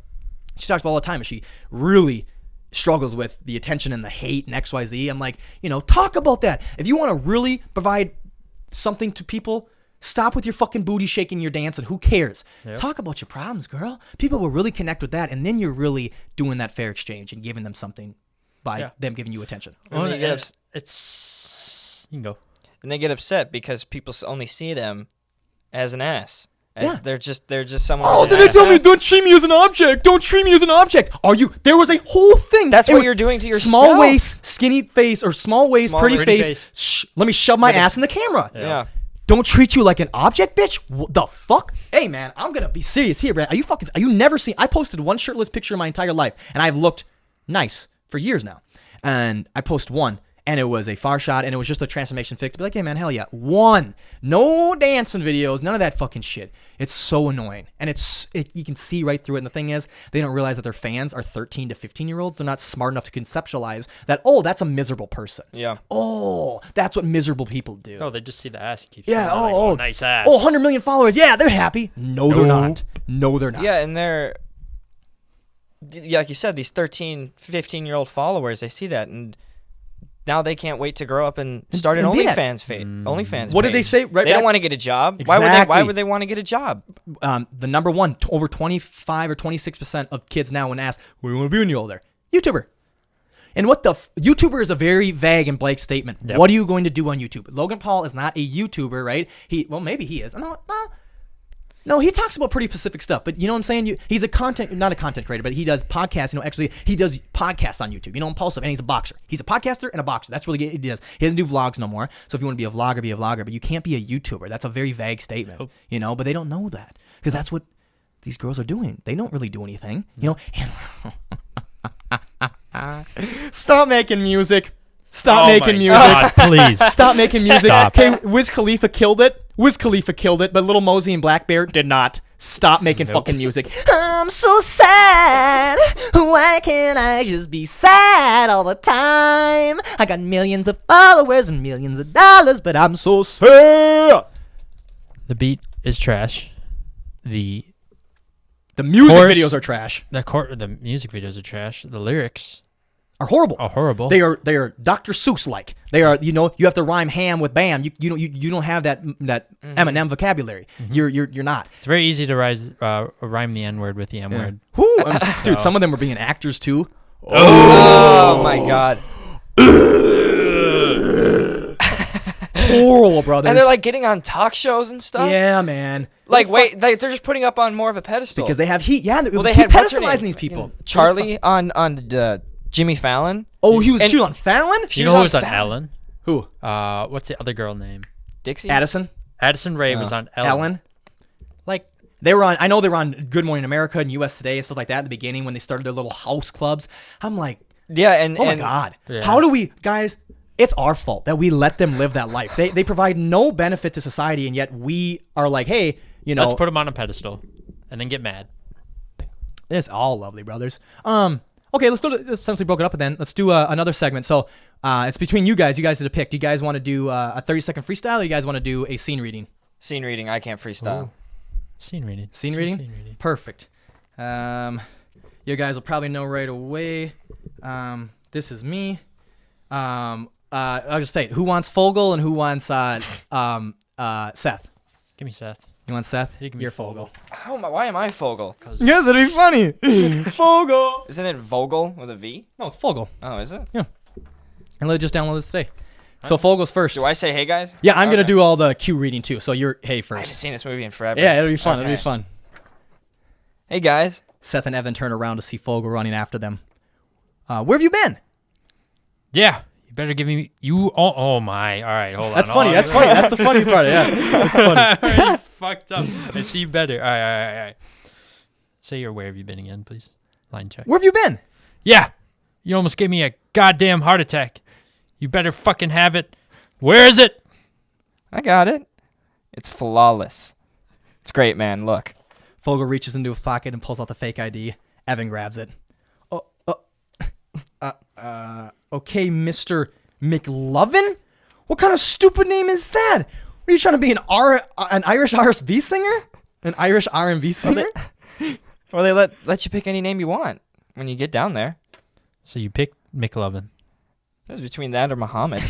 She talks about it all the time, and she really struggles with the attention and the hate and XYZ. I'm like, talk about that. If you want to really provide something to people, stop with your fucking booty shaking, your dancing. Who cares? Yep. Talk about your problems, girl. People will really connect with that, and then you're really doing that fair exchange and giving them something by them giving you attention. And they get It's you can go. and they get upset because people only see them as an ass. Yeah. They're just someone. Oh, with then an they ass. tell me, don't treat me as an object. Don't treat me as an object. There was a whole thing. That's It what was you're doing to yourself. Small waist, skinny face, or small waist, Small pretty pretty face. Let me shove my ass in the camera. Yeah. Don't treat you like an object, bitch. What the fuck? Hey, man, I'm gonna be serious here, man. Are you never seen? I posted one shirtless picture in my entire life, and I've looked nice for years now. And I post one, and it was a far shot, and it was just a transformation fix. Be like, hey, man, hell yeah, one. No dancing videos, none of that fucking shit. It's so annoying, and you can see right through it. And the thing is, they don't realize that their fans are 13 to 15-year-olds. They're not smart enough to conceptualize that. Oh, that's a miserable person. Yeah. Oh, that's what miserable people do. Oh, they just see the ass he keeps. Yeah. showing. They're like, nice ass. Oh, 100 million followers. Yeah, they're happy. No, they're not. No, they're not. Yeah, and they're like you said, these 13, 15-year-old followers. They see that, and now they can't wait to grow up and start an and be that. OnlyFans OnlyFans. What did page. they say right They don't back- want to get a job. Why Exactly. would they want to get a job? The number one, over 25 or 26% of kids now, when asked, what do you want to be when you're older? YouTuber. And what the YouTuber is a very vague and blank statement. Yep. What are you going to do on YouTube? Logan Paul is not a YouTuber, right? Maybe he is. No, he talks about pretty specific stuff, but you know what I'm saying? He's not a content creator, but he does podcasts. Actually, he does podcasts on YouTube. Impulsive, and he's a boxer. He's a podcaster and a boxer. That's really good. He does. He doesn't do vlogs no more. So if you want to be a vlogger, be a vlogger. But you can't be a YouTuber. That's a very vague statement, But they don't know that because that's what these girls are doing. They don't really do anything, Stop making music. Stop making music. God, please. Stop making music. Stop. Okay, Wiz Khalifa killed it. Wiz Khalifa killed it, but Lil Mosey and Black Bear did not. Stop making fucking music. I'm so sad. Why can't I just be sad all the time? I got millions of followers and millions of dollars, but I'm so sad. The beat is trash. The music Chorus- videos are trash. the music videos are trash. The lyrics Are horrible. are horrible. They are Dr. Seuss like. They are, you have to rhyme ham with bam. You don't have that Eminem vocabulary. You're not. It's very easy to rhyme the N word with the M word. Whoo, dude, some of them were being actors too. Oh my God. Horrible, brothers. And they're like getting on talk shows and stuff. yeah, man. Like, wait, they're just putting up on more of a pedestal. Because they have heat. Yeah, well, they keep had what's her pedestalizing name? these people. Charlie on the Jimmy Fallon. Oh, he was And- shooting on Fallon? She You was know on who was on Fallon. Ellen? Who? What's the other girl name? Dixie. Addison? Addison Rae was on Ellen. Ellen? Like, I know they were on Good Morning America and US Today and stuff like that at the beginning when they started their little house clubs. I'm like, Yeah, and oh my God. Yeah. How do we, guys, it's our fault that we let them live that life. They provide no benefit to society, and yet we are like, hey, let's put them on a pedestal and then get mad. it's all lovely, brothers. Okay, let's go to, since we broke it up, and then let's do another segment. So it's between you guys. You guys did a pick. Do you guys want to do a 30-second freestyle, or you guys want to do a scene reading? Scene reading. I can't freestyle. Ooh. Scene reading. Scene reading? Perfect. You guys will probably know right away. This is me. I'll just say it. Who wants Fogel and who wants Seth? Give me Seth. You want Seth? You can be You're Fogel. Fogel. Why am I Fogel? Yes, it'd be funny. Fogel. Isn't it Vogel with a V? No, it's Fogel. Oh, is it? And let just download this today. So Fogel's first. Do I say hey guys? Yeah, I'm gonna Okay. do all the cue reading too. So you're hey I haven't first. seen this movie in forever. Yeah, it'll be fun. Okay. It'll be fun. Hey guys. Seth and Evan turn around to see Fogel running after them. Where have you been? Yeah. You better give me oh my. All right, hold on. That's funny. That's funny. That's the funny part. Yeah, that's funny. You fucked up. I see you better. All right. Say your where have you been again, please. Line check. Where have you been? Yeah. You almost gave me a goddamn heart attack. You better fucking have it. Where is it? I got it. It's flawless. It's great, man. Look. Fogel reaches into his pocket and pulls out the fake ID. Evan grabs it. Okay, Mr. McLovin? What kind of stupid name is that? Are you trying to be an Irish R&B singer? An Irish R&B singer? Well, they let you pick any name you want when you get down there. So you picked McLovin. It was between that or Muhammad.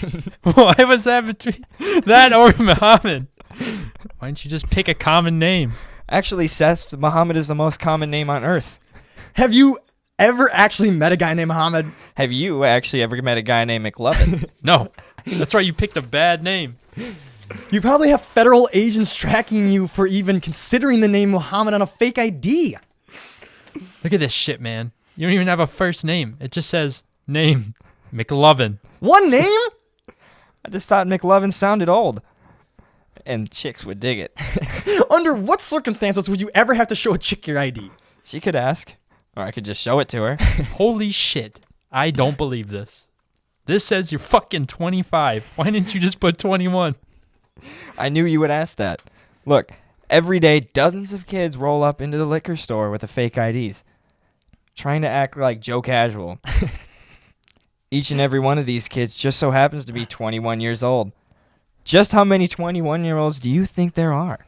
Why was that between that or Muhammad? Why didn't you just pick a common name? Actually, Seth, Muhammad is the most common name on earth. Have you ever actually met a guy named Muhammad? Have you actually ever met a guy named McLovin? No. That's right. You picked a bad name. You probably have federal agents tracking you for even considering the name Muhammad on a fake ID. Look at this shit, man. You don't even have a first name. It just says name McLovin. One name? I just thought McLovin sounded old. And chicks would dig it. Under what circumstances would you ever have to show a chick your ID? She could ask. Or I could just show it to her. Holy shit. I don't believe this. This says you're fucking 25. Why didn't you just put 21? I knew you would ask that. Look, every day dozens of kids roll up into the liquor store with the fake IDs, trying to act like Joe Casual. Each and every one of these kids just so happens to be 21 years old. Just how many 21-year-olds do you think there are?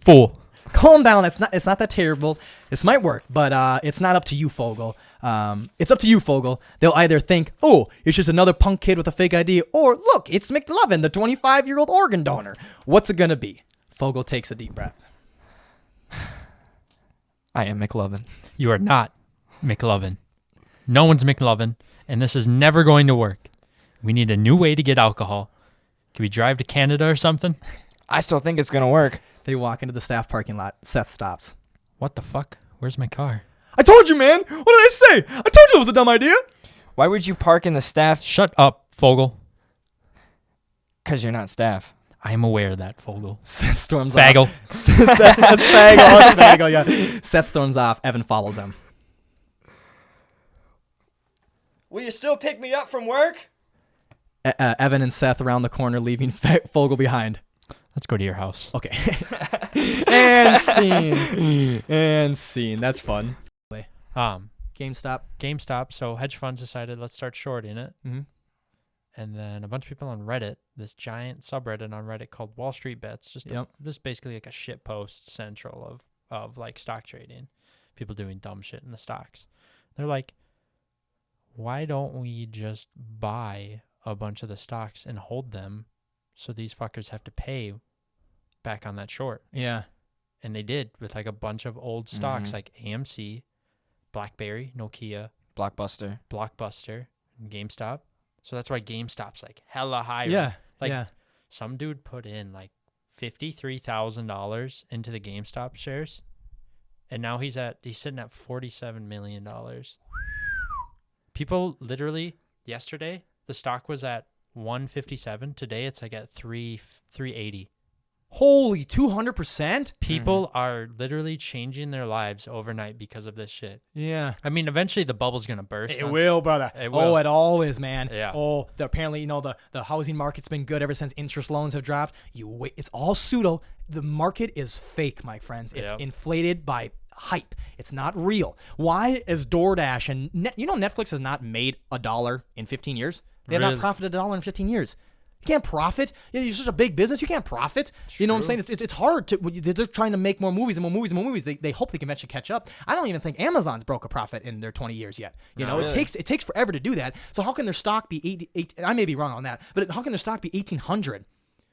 Full. Calm down. It's not that terrible. This might work, but it's not up to you, Fogel. It's up to you, Fogel. They'll either think, oh, it's just another punk kid with a fake ID, or look, it's McLovin, the 25-year-old organ donor. What's it gonna be? Fogel takes a deep breath. I am McLovin. You are not McLovin. No one's McLovin, and this is never going to work. We need a new way to get alcohol. Can we drive to Canada or something? I still think it's going to work. They walk into the staff parking lot. Seth stops. What the fuck? Where's my car? I told you, man. What did I say? I told you it was a dumb idea. Why would you park in the staff? Shut up, Fogel. Because you're not staff. I am aware of that, Fogel. Seth storms Faggle. off. That's Faggle. That's Faggle, yeah. Seth storms off. Evan follows him. Will you still pick me up from work? Evan and Seth around the corner, leaving Fogel behind. Let's go to your house. Okay. And scene. And scene. That's fun. GameStop. So hedge funds decided let's start shorting it. Mm-hmm. And then a bunch of people on Reddit, this giant subreddit on Reddit called Wall Street Bets, just basically like a shit post central of like stock trading, people doing dumb shit in the stocks. They're like, why don't we just buy a bunch of the stocks and hold them so these fuckers have to pay back on that short? Yeah. And they did with like a bunch of old stocks like AMC, BlackBerry, Nokia, Blockbuster, and GameStop. So that's why GameStop's like hella high. Yeah. Like yeah. some dude put in like $53,000 into the GameStop shares, and now he's sitting at $47 million. People literally yesterday the stock was at 157. Today it's like at 380. Holy 200%? People are literally changing their lives overnight because of this shit. Yeah. I mean, eventually the bubble's gonna burst. It will, brother. It will. Oh, it always, man. Yeah. Oh, apparently, the housing market's been good ever since interest loans have dropped. It's all pseudo. The market is fake, my friends. It's inflated by hype. It's not real. Why is DoorDash and Netflix has not made $1 in 15 years? They have not profited $1 in 15 years. You can't profit. You're such a big business. You can't profit. True. You know what I'm saying? It's hard to. They're trying to make more movies and more movies and more movies. They hope they can eventually catch up. I don't even think Amazon's broke a profit in their 20 years yet. It takes forever to do that. So how can their stock be 8? I may be wrong on that, but how can their stock be 1,800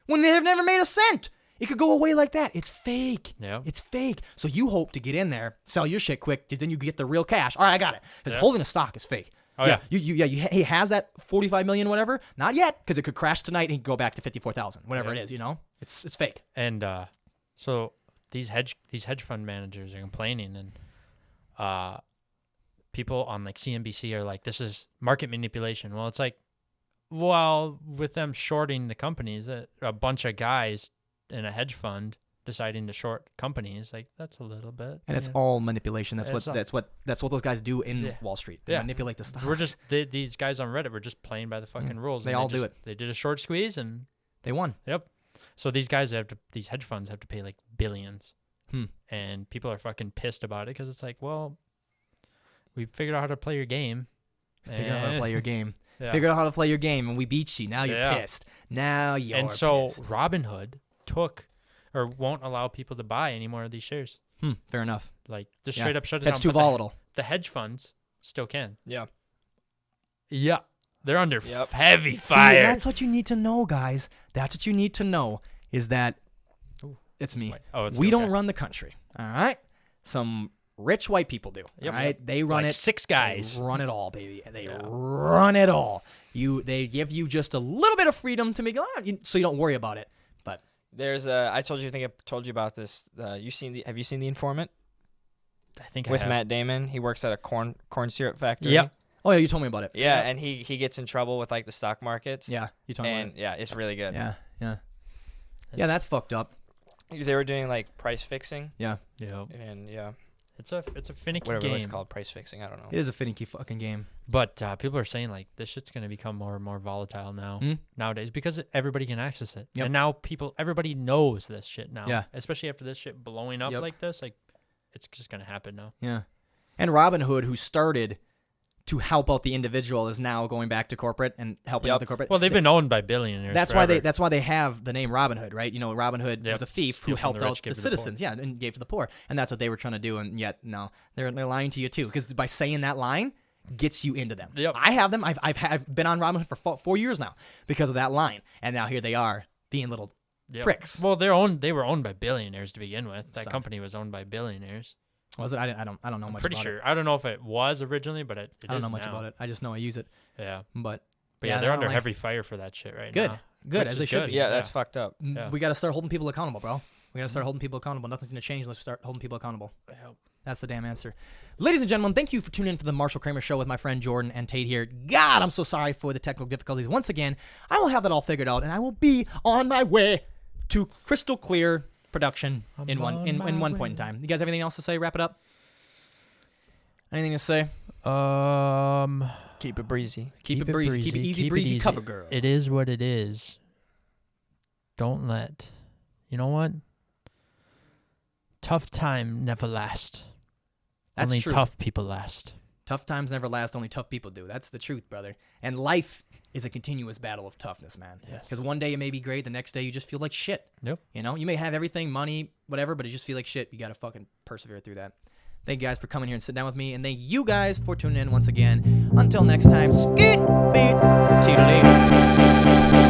when they have never made a cent? It could go away like that. It's fake. Yeah. It's fake. So you hope to get in there, sell your shit quick, then you get the real cash. All right, I got it. Because holding a stock is fake. Oh yeah. He has that 45 million, whatever. Not yet, because it could crash tonight and go back to 54,000, whatever it is. It's fake. And so these hedge fund managers are complaining, and people on like CNBC are like, this is market manipulation. Well, it's like, with them shorting the companies, a bunch of guys in a hedge fund deciding to short companies, like that's a little bit, and it's all manipulation. That's what those guys do in Wall Street. They manipulate the stock. These guys on Reddit were just playing by the fucking rules. They all do it. They did a short squeeze and they won. Yep. So these hedge funds have to pay like billions, and people are fucking pissed about it because it's like, well, we figured out how to play your game. Figured out how to play your game. Yeah. Figured out how to play your game, and we beat you. Now you're pissed. Now you're pissed. And so pissed. Robinhood won't allow people to buy any more of these shares. Fair enough. Like just straight up shut it down. That's too volatile. The hedge funds still can. Yeah. Yeah. They're under heavy fire. See, that's what you need to know, guys. That's what you need to know is that it's me. We don't run the country. All right? Some rich white people do. All right? They run it. 6 guys. They run it all, baby. They run it all. They give you just a little bit of freedom to make so you don't worry about it. But there's I told you about this. Have you seen The Informant? I think with Matt Damon. He works at a corn syrup factory. Yep. Oh yeah, you told me about it. Yeah, and he gets in trouble with like the stock markets. Yeah, you told me about it. Yeah, it's really good. Yeah. Yeah, that's fucked up. They were doing like price fixing. Yeah. Yeah. And it's a finicky whatever game. it's called, price fixing. I don't know. It is a finicky fucking game. But people are saying like this shit's gonna become more and more volatile nowadays because everybody can access it, and now everybody knows this shit now. Yeah. Especially after this shit blowing up like this, like it's just gonna happen now. Yeah. And Robinhood, who started to help out the individual, is now going back to corporate and helping out the corporate. Well, they've been owned by billionaires. That's forever. why they have the name Robinhood, right? Robinhood was a thief who helped out the citizens, and gave to the poor, and that's what they were trying to do. And yet, no, they're lying to you too, because by saying that line gets you into them. Yep. I have them. I've been on Robinhood for 4 years now because of that line, and now here they are being little pricks. Well, they were owned by billionaires to begin with. That company was owned by billionaires. Was it? I don't know much about it. Pretty sure. I don't know if it was originally, but it is I don't know much now. about it. I just know I use it. Yeah. But yeah, they're under heavy fire for that shit right now. Good, as they should be. Yeah, that's fucked up. Yeah. We got to start holding people accountable, bro. We got to start holding people accountable. Nothing's going to change unless we start holding people accountable. That's the damn answer. Ladies and gentlemen, thank you for tuning in for the Marshal Kramer Show with my friend Jordan and Tate here. God, I'm so sorry for the technical difficulties. Once again, I will have that all figured out, and I will be on my way to crystal clear production in one point in time. You guys have anything else to say? Wrap it up. Anything to say? Keep it breezy. Keep it breezy. Keep it easy breezy. Cover girl. It is what it is. Don't let you know what? Tough time never last. That's Only true. tough people last. Tough times never last, only tough people do. That's the truth, brother. And life is a continuous battle of toughness, man. Yes. Because one day you may be great, the next day you just feel like shit. Yep. You know, you may have everything, money, whatever, but you just feel like shit. You got to fucking persevere through that. Thank you guys for coming here and sitting down with me. And thank you guys for tuning in once again. Until next time, skit, beat, teedly.